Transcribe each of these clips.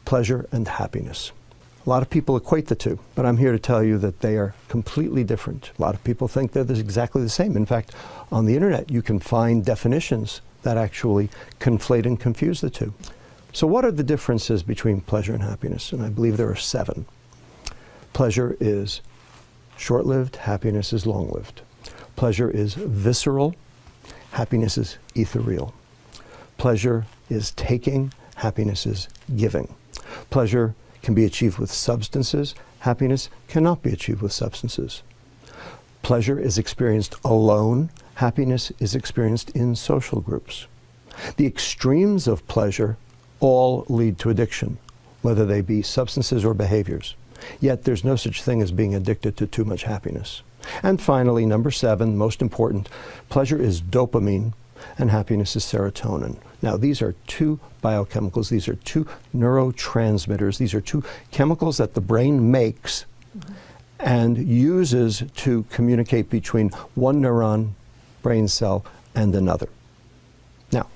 pleasure and happiness. A lot of people equate the two, but I'm here to tell you that they are completely different. A lot of people think they're exactly the same. In fact, on the internet, you can find definitions that actually conflate and confuse the two. So what are the differences between pleasure and happiness? And I believe there are 7. Pleasure is short-lived, happiness is long-lived. Pleasure is visceral, happiness is ethereal. Pleasure is taking, happiness is giving. Pleasure can be achieved with substances, happiness cannot be achieved with substances. Pleasure is experienced alone, happiness is experienced in social groups. The extremes of pleasure all lead to addiction, whether they be substances or behaviors. Yet there's no such thing as being addicted to too much happiness. And finally, number 7, most important, pleasure is dopamine and happiness is serotonin. Now, these are 2 biochemicals, these are 2 neurotransmitters, these are 2 chemicals that the brain makes and uses to communicate between one neuron brain cell and another. Now,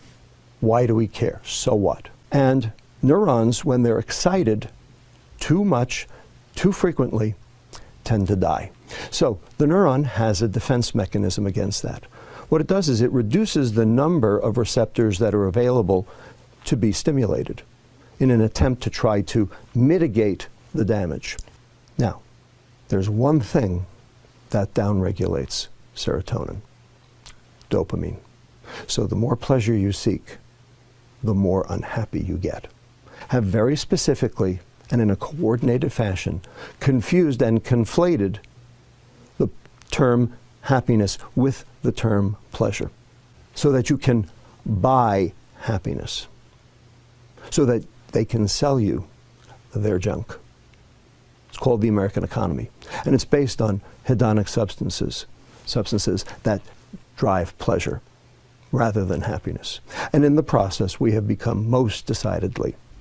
why do we care? So what? And neurons, when they're excited too much, too frequently, tend to die. So the neuron has a defense mechanism against that. What it does is it reduces the number of receptors that are available to be stimulated in an attempt to try to mitigate the damage. Now, there's one thing that downregulates serotonin: dopamine. So the more pleasure you seek, the more unhappy you get. Have very specifically and in a coordinated fashion confused and conflated the term happiness with the term pleasure, so that you can buy happiness, so that they can sell you their junk. It's called the American economy, and it's based on hedonic substances that drive pleasure rather than happiness. And in the process, we have become most decidedly